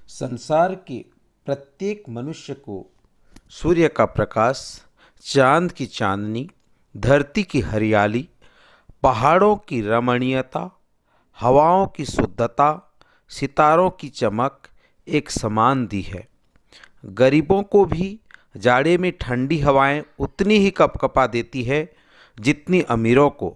संसार के प्रत्येक मनुष्य को सूर्य का प्रकाश, चांद की चांदनी, धरती की हरियाली, पहाड़ों की रमणीयता, हवाओं की शुद्धता, सितारों की चमक एक समान दी है। गरीबों को भी जाड़े में ठंडी हवाएं उतनी ही कपकपा देती है जितनी अमीरों को।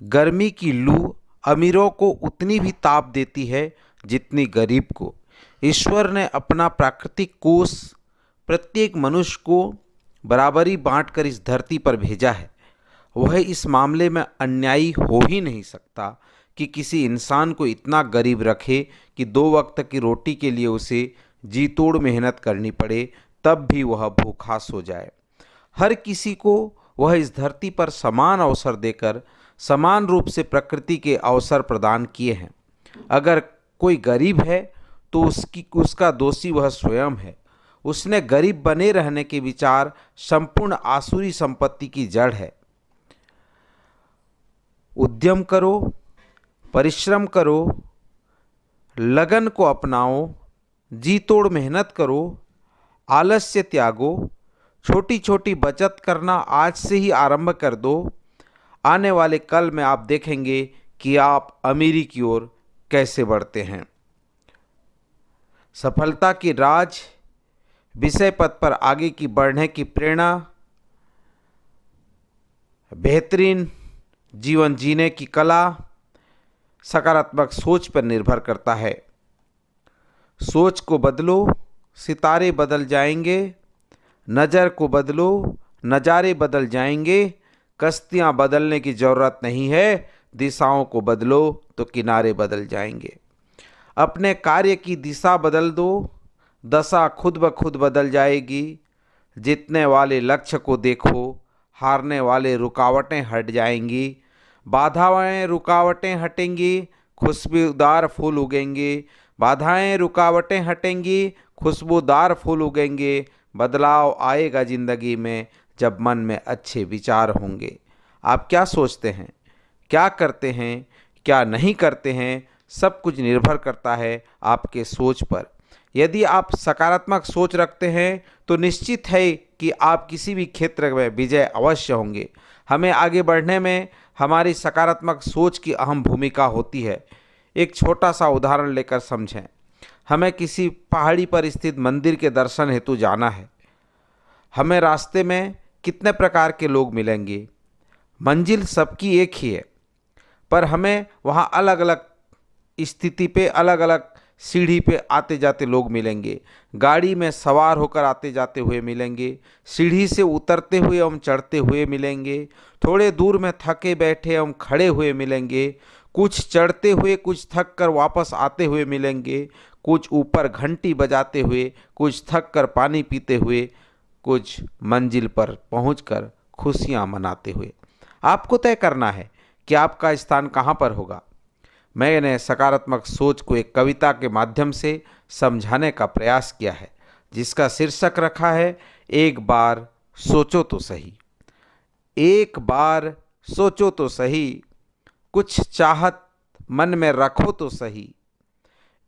गर्मी की लू अमीरों को उतनी भी ताप देती है जितनी गरीब को। ईश्वर ने अपना प्राकृतिक कोष प्रत्येक मनुष्य को बराबरी बांटकर इस धरती पर भेजा है। वह इस मामले में अन्यायी हो ही नहीं सकता कि किसी इंसान को इतना गरीब रखे कि 2 वक्त की रोटी के लिए उसे जी तोड़ मेहनत करनी पड़े, तब भी वह भूखा सो जाए। हर किसी को वह इस धरती पर समान अवसर देकर समान रूप से प्रकृति के अवसर प्रदान किए हैं। अगर कोई गरीब है तो उसका दोषी वह स्वयं है। उसने गरीब बने रहने के विचार संपूर्ण आसुरी संपत्ति की जड़ है। उद्यम करो, परिश्रम करो, लगन को अपनाओ, जी तोड़ मेहनत करो, आलस्य त्यागो, छोटी छोटी बचत करना आज से ही आरंभ कर दो। आने वाले कल में आप देखेंगे कि आप अमीरी की ओर कैसे बढ़ते हैं। सफलता की राज, विषय पथ पर आगे की बढ़ने की प्रेरणा, बेहतरीन जीवन जीने की कला सकारात्मक सोच पर निर्भर करता है। सोच को बदलो, सितारे बदल जाएंगे। नज़र को बदलो, नज़ारे बदल जाएंगे। कश्तियाँ बदलने की ज़रूरत नहीं है, दिशाओं को बदलो तो किनारे बदल जाएंगे। अपने कार्य की दिशा बदल दो, दशा खुद ब खुद बदल जाएगी। जीतने वाले लक्ष्य को देखो, हारने वाले रुकावटें हट जाएंगी। बाधाएं रुकावटें हटेंगी, खुशबूदार फूल उगेंगे। बाधाएं रुकावटें हटेंगी, खुशबूदार फूल उगेंगे। बदलाव आएगा ज़िंदगी में जब मन में अच्छे विचार होंगे। आप क्या सोचते हैं, क्या करते हैं, क्या नहीं करते हैं, सब कुछ निर्भर करता है आपके सोच पर। यदि आप सकारात्मक सोच रखते हैं तो निश्चित है कि आप किसी भी क्षेत्र में विजय अवश्य होंगे। हमें आगे बढ़ने में हमारी सकारात्मक सोच की अहम भूमिका होती है। एक छोटा सा उदाहरण लेकर समझें। हमें किसी पहाड़ी पर स्थित मंदिर के दर्शन हेतु जाना है। हमें रास्ते में कितने प्रकार के लोग मिलेंगे। मंजिल सबकी एक ही है, पर हमें वहाँ अलग अलग स्थिति पे, अलग अलग सीढ़ी पे आते जाते लोग मिलेंगे। गाड़ी में सवार होकर आते जाते हुए मिलेंगे, सीढ़ी से उतरते हुए एवं चढ़ते हुए मिलेंगे, थोड़े दूर में थके बैठे एवं खड़े हुए मिलेंगे, कुछ चढ़ते हुए, कुछ थक कर वापस आते हुए मिलेंगे, कुछ ऊपर घंटी बजाते हुए, कुछ थक कर पानी पीते हुए, कुछ मंजिल पर पहुंचकर खुशियां मनाते हुए। आपको तय करना है कि आपका स्थान कहाँ पर होगा। मैंने सकारात्मक सोच को एक कविता के माध्यम से समझाने का प्रयास किया है, जिसका शीर्षक रखा है एक बार सोचो तो सही। एक बार सोचो तो सही, कुछ चाहत मन में रखो तो सही।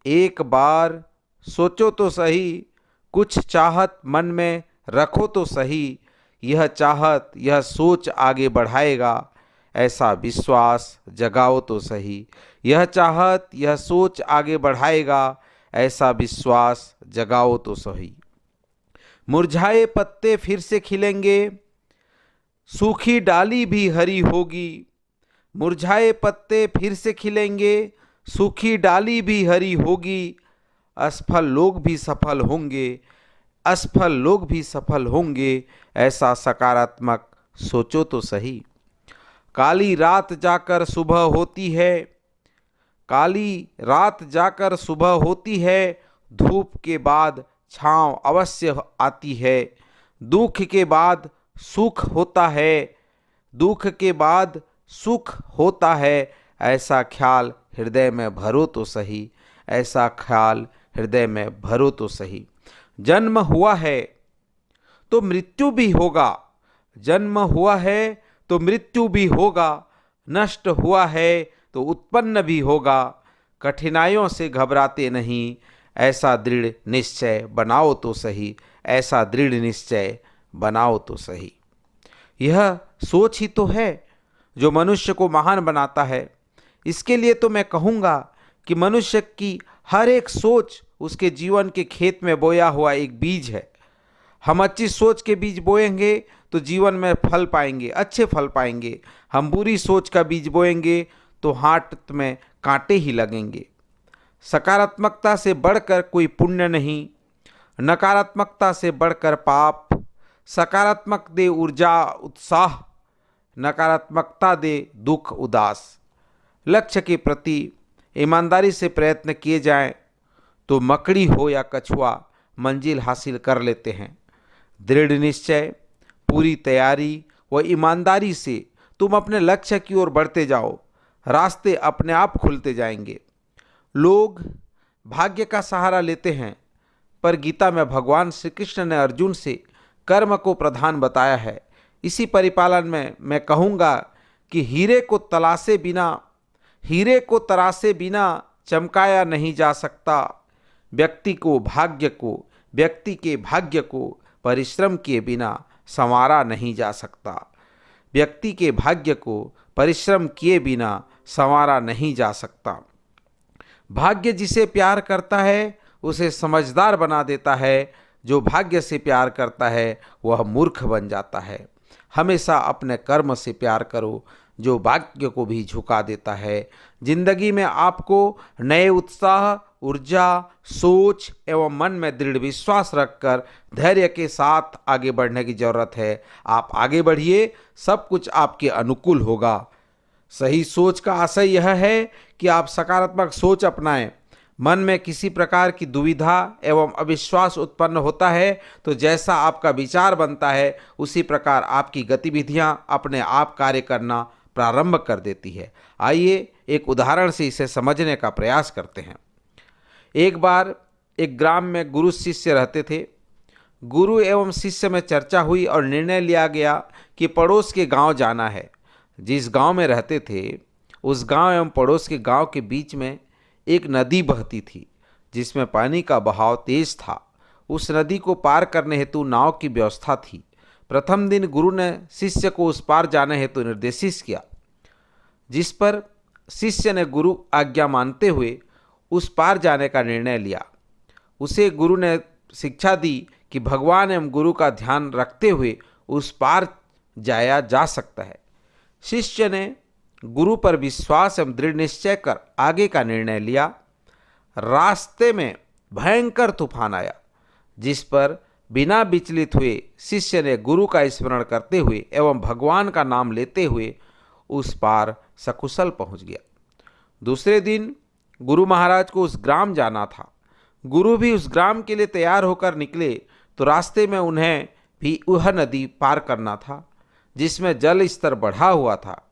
एक बार सोचो तो सही, कुछ चाहत मन में रखो तो सही। यह चाहत, यह सोच आगे बढ़ाएगा, ऐसा विश्वास जगाओ तो सही। यह चाहत, यह सोच आगे बढ़ाएगा, ऐसा विश्वास जगाओ तो सही। मुरझाए पत्ते फिर से खिलेंगे, सूखी डाली भी हरी होगी। मुरझाए पत्ते फिर से खिलेंगे, सूखी डाली भी हरी होगी। असफल लोग भी सफल होंगे, असफल लोग भी सफल होंगे, ऐसा सकारात्मक सोचो तो सही। काली रात जाकर सुबह होती है, काली रात जाकर सुबह होती है। धूप के बाद छांव अवश्य आती है। दुख के बाद सुख होता है, दुख के बाद सुख होता है, ऐसा ख्याल हृदय में भरो तो सही। ऐसा ख्याल हृदय में भरो तो सही। जन्म हुआ है तो मृत्यु भी होगा, जन्म हुआ है तो मृत्यु भी होगा। नष्ट हुआ है तो उत्पन्न भी होगा। कठिनाइयों से घबराते नहीं, ऐसा दृढ़ निश्चय बनाओ तो सही, ऐसा दृढ़ निश्चय बनाओ तो सही। यह सोच ही तो है जो मनुष्य को महान बनाता है। इसके लिए तो मैं कहूँगा कि मनुष्य की हर एक सोच उसके जीवन के खेत में बोया हुआ एक बीज है। हम अच्छी सोच के बीज बोएंगे तो जीवन में फल पाएंगे, अच्छे फल पाएंगे। हम बुरी सोच का बीज बोएंगे तो हाथ में कांटे ही लगेंगे। सकारात्मकता से बढ़कर कोई पुण्य नहीं, नकारात्मकता से बढ़कर पाप। सकारात्मक दे ऊर्जा उत्साह, नकारात्मकता दे दुख उदास। लक्ष्य के प्रति ईमानदारी से प्रयत्न किए जाएं तो मकड़ी हो या कछुआ मंजिल हासिल कर लेते हैं। दृढ़ निश्चय, पूरी तैयारी व ईमानदारी से तुम अपने लक्ष्य की ओर बढ़ते जाओ, रास्ते अपने आप खुलते जाएंगे। लोग भाग्य का सहारा लेते हैं, पर गीता में भगवान श्री कृष्ण ने अर्जुन से कर्म को प्रधान बताया है। इसी परिपालन में मैं कहूँगा कि हीरे को तरासे बिना चमकाया नहीं जा सकता। व्यक्ति के भाग्य को परिश्रम किए बिना संवारा नहीं जा सकता। व्यक्ति के भाग्य को परिश्रम किए बिना संवारा नहीं जा सकता। भाग्य जिसे प्यार करता है उसे समझदार बना देता है, जो भाग्य से प्यार करता है वह मूर्ख बन जाता है। हमेशा अपने कर्म से प्यार करो जो भाग्य को भी झुका देता है। जिंदगी में आपको नए उत्साह, ऊर्जा, सोच एवं मन में दृढ़ विश्वास रखकर धैर्य के साथ आगे बढ़ने की जरूरत है। आप आगे बढ़िए, सब कुछ आपके अनुकूल होगा। सही सोच का आशय यह है कि आप सकारात्मक सोच अपनाएं। मन में किसी प्रकार की दुविधा एवं अविश्वास उत्पन्न होता है तो जैसा आपका विचार बनता है उसी प्रकार आपकी गतिविधियां अपने आप कार्य करना प्रारंभ कर देती है। आइए एक उदाहरण से इसे समझने का प्रयास करते हैं। एक बार एक ग्राम में गुरु शिष्य रहते थे। गुरु एवं शिष्य में चर्चा हुई और निर्णय लिया गया कि पड़ोस के गांव जाना है। जिस गांव में रहते थे उस गांव एवं पड़ोस के गांव के बीच में एक नदी बहती थी जिसमें पानी का बहाव तेज था। उस नदी को पार करने हेतु नाव की व्यवस्था थी। प्रथम दिन गुरु ने शिष्य को उस पार जाने हेतु निर्देशित किया, जिस पर शिष्य ने गुरु आज्ञा मानते हुए उस पार जाने का निर्णय लिया। उसे गुरु ने शिक्षा दी कि भगवान एवं गुरु का ध्यान रखते हुए उस पार जाया जा सकता है। शिष्य ने गुरु पर विश्वास एवं दृढ़ निश्चय कर आगे का निर्णय लिया। रास्ते में भयंकर तूफान आया, जिस पर बिना विचलित हुए शिष्य ने गुरु का स्मरण करते हुए एवं भगवान का नाम लेते हुए उस पार सकुशल पहुंच गया। दूसरे दिन गुरु महाराज को उस ग्राम जाना था। गुरु भी उस ग्राम के लिए तैयार होकर निकले तो रास्ते में उन्हें भी वह नदी पार करना था जिसमें जल स्तर बढ़ा हुआ था।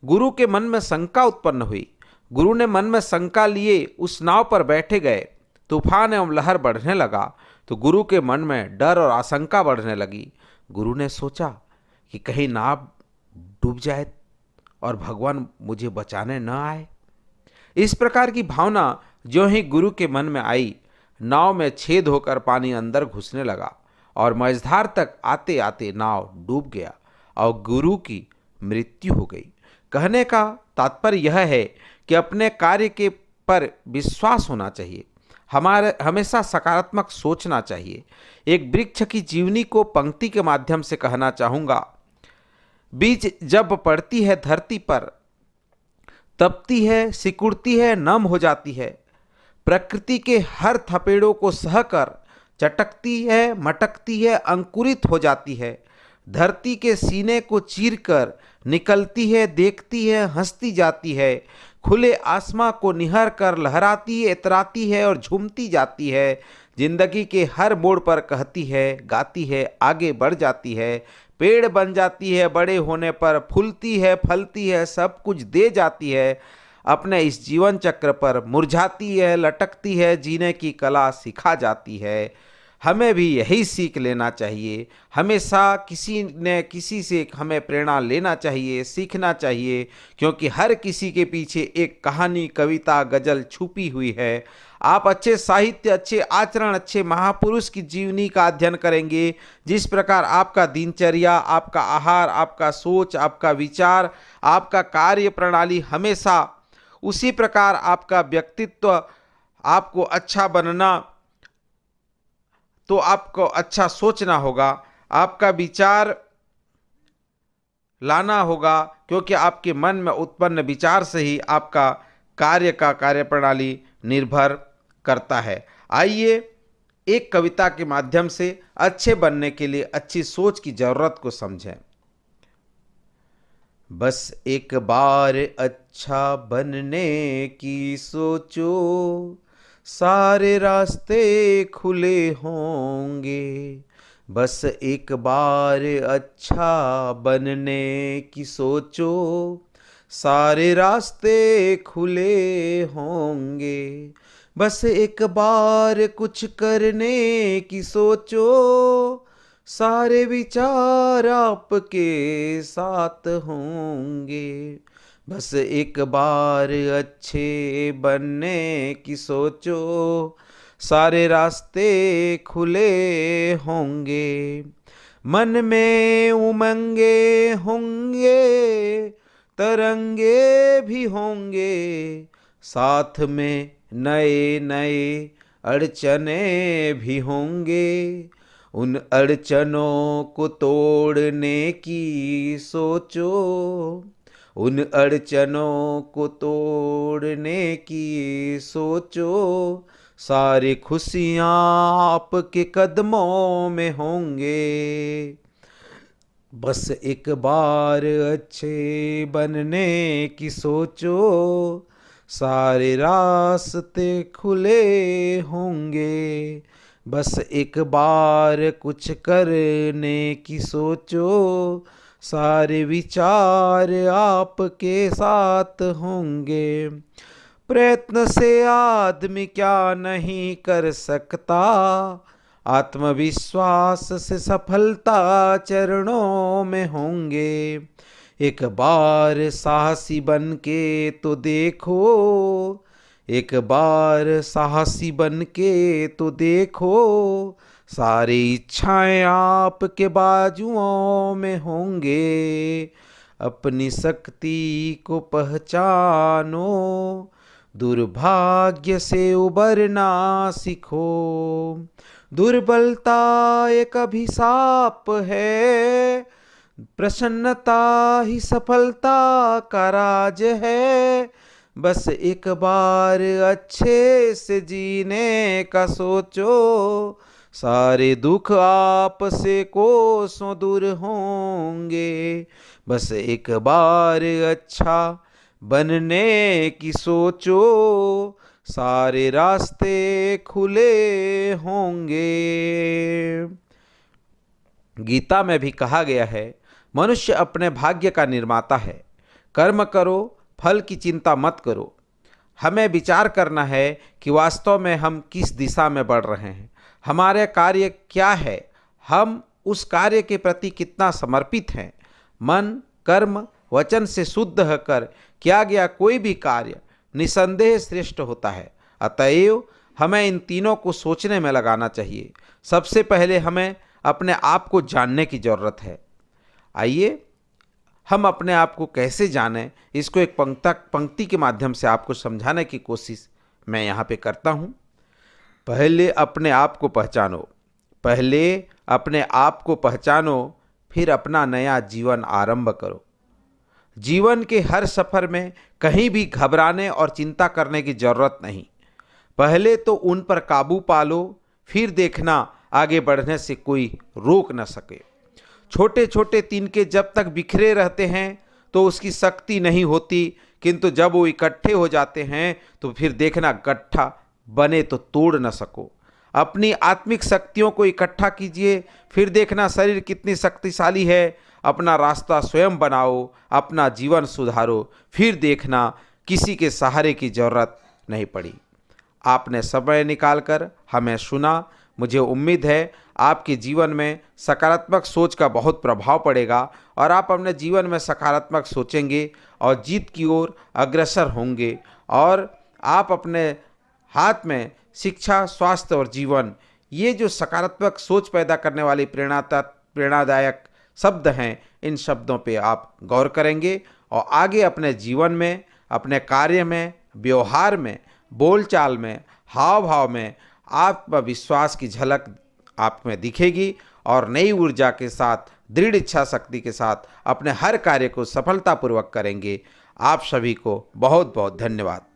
गुरु के मन में शंका उत्पन्न हुई। गुरु ने मन में शंका लिए उस नाव पर बैठे गए। तूफान एवं लहर बढ़ने लगा तो गुरु के मन में डर और आशंका बढ़ने लगी। गुरु ने सोचा कि कहीं नाव डूब जाए और भगवान मुझे बचाने न आए। इस प्रकार की भावना जो ही गुरु के मन में आई, नाव में छेद होकर पानी अंदर घुसने लगा और मझधार तक आते आते नाव डूब गया और गुरु की मृत्यु हो गई। कहने का तात्पर्य यह है कि अपने कार्य के पर विश्वास होना चाहिए। हमेशा सकारात्मक सोचना चाहिए। एक वृक्ष की जीवनी को पंक्ति के माध्यम से कहना चाहूँगा। बीज जब पड़ती है धरती पर, तपती है, सिकुड़ती है, नम हो जाती है। प्रकृति के हर थपेड़ों को सहकर चटकती है, मटकती है, अंकुरित हो जाती है। धरती के सीने को चीरकर निकलती है, देखती है, हंसती जाती है। खुले आसमां को निहर कर लहराती है, इतराती है और झूमती जाती है। जिंदगी के हर मोड़ पर कहती है, गाती है, आगे बढ़ जाती है। पेड़ बन जाती है, बड़े होने पर फूलती है, फलती है, सब कुछ दे जाती है। अपने इस जीवन चक्र पर मुरझाती है, लटकती है, जीने की कला सिखा जाती है। हमें भी यही सीख लेना चाहिए। हमेशा किसी न किसी से हमें प्रेरणा लेना चाहिए, सीखना चाहिए, क्योंकि हर किसी के पीछे एक कहानी, कविता, गज़ल छुपी हुई है। आप अच्छे साहित्य, अच्छे आचरण, अच्छे महापुरुष की जीवनी का अध्ययन करेंगे। जिस प्रकार आपका दिनचर्या, आपका आहार, आपका सोच, आपका विचार, आपका कार्य प्रणाली हमेशा उसी प्रकार आपका व्यक्तित्व, आपको अच्छा बनना, तो आपको अच्छा सोचना होगा, आपका विचार लाना होगा, क्योंकि आपके मन में उत्पन्न विचार से ही आपका कार्य का कार्यप्रणाली निर्भर करता है। आइए एक कविता के माध्यम से अच्छे बनने के लिए अच्छी सोच की जरूरत को समझें। बस एक बार अच्छा बनने की सोचो, सारे रास्ते खुले होंगे। बस एक बार अच्छा बनने की सोचो, सारे रास्ते खुले होंगे। बस एक बार कुछ करने की सोचो, सारे विचार आपके साथ होंगे। बस एक बार अच्छे बनने की सोचो, सारे रास्ते खुले होंगे। मन में उमंगे होंगे, तरंगे भी होंगे, साथ में नए नए अड़चने भी होंगे। उन अड़चनों को तोड़ने की सोचो, उन अड़चनों को तोड़ने की सोचो, सारी खुशियाँ आपके कदमों में होंगे। बस एक बार अच्छे बनने की सोचो, सारे रास्ते खुले होंगे। बस एक बार कुछ करने की सोचो, सारे विचार आपके साथ होंगे। प्रयत्न से आदमी क्या नहीं कर सकता, आत्मविश्वास से सफलता चरणों में होंगे। एक बार साहसी बन के तो देखो, एक बार साहसी बन के तो देखो, सारी इच्छाएं आपके बाजुओं में होंगे। अपनी शक्ति को पहचानो, दुर्भाग्य से उबरना सीखो। दुर्बलता एक अभिशाप है, प्रसन्नता ही सफलता का राज है। बस एक बार अच्छे से जीने का सोचो, सारे दुख आपसे कोसों दूर होंगे। बस एक बार अच्छा बनने की सोचो, सारे रास्ते खुले होंगे। गीता में भी कहा गया है, मनुष्य अपने भाग्य का निर्माता है। कर्म करो, फल की चिंता मत करो। हमें विचार करना है कि वास्तव में हम किस दिशा में बढ़ रहे हैं, हमारे कार्य क्या है, हम उस कार्य के प्रति कितना समर्पित हैं। मन, कर्म, वचन से शुद्ध होकर किया गया कोई भी कार्य निसंदेह श्रेष्ठ होता है। अतएव हमें इन तीनों को सोचने में लगाना चाहिए। सबसे पहले हमें अपने आप को जानने की जरूरत है। आइए हम अपने आप को कैसे जानें, इसको एक पंक्ति के माध्यम से आपको समझाने की कोशिश मैं यहाँ पे करता हूँ। पहले अपने आप को पहचानो, पहले अपने आप को पहचानो, फिर अपना नया जीवन आरंभ करो। जीवन के हर सफ़र में कहीं भी घबराने और चिंता करने की जरूरत नहीं। पहले तो उन पर काबू पा लो, फिर देखना आगे बढ़ने से कोई रोक न सके। छोटे छोटे तिनके जब तक बिखरे रहते हैं तो उसकी शक्ति नहीं होती, किंतु जब वो इकट्ठे हो जाते हैं तो फिर देखना गट्ठा बने तो तोड़ न सको। अपनी आत्मिक शक्तियों को इकट्ठा कीजिए, फिर देखना शरीर कितनी शक्तिशाली है। अपना रास्ता स्वयं बनाओ, अपना जीवन सुधारो, फिर देखना किसी के सहारे की जरूरत नहीं पड़ी। आपने समय निकालकर हमें सुना। मुझे उम्मीद है आपके जीवन में सकारात्मक सोच का बहुत प्रभाव पड़ेगा और आप अपने जीवन में सकारात्मक सोचेंगे और जीत की ओर अग्रसर होंगे और आप अपने हाथ में शिक्षा, स्वास्थ्य और जीवन, ये जो सकारात्मक सोच पैदा करने वाली प्रेरणादायक शब्द हैं, इन शब्दों पे आप गौर करेंगे और आगे अपने जीवन में, अपने कार्य में, व्यवहार में, बोलचाल में, हाव भाव में आत्मविश्वास की झलक आप में दिखेगी और नई ऊर्जा के साथ, दृढ़ इच्छा शक्ति के साथ अपने हर कार्य को सफलतापूर्वक करेंगे। आप सभी को बहुत बहुत धन्यवाद।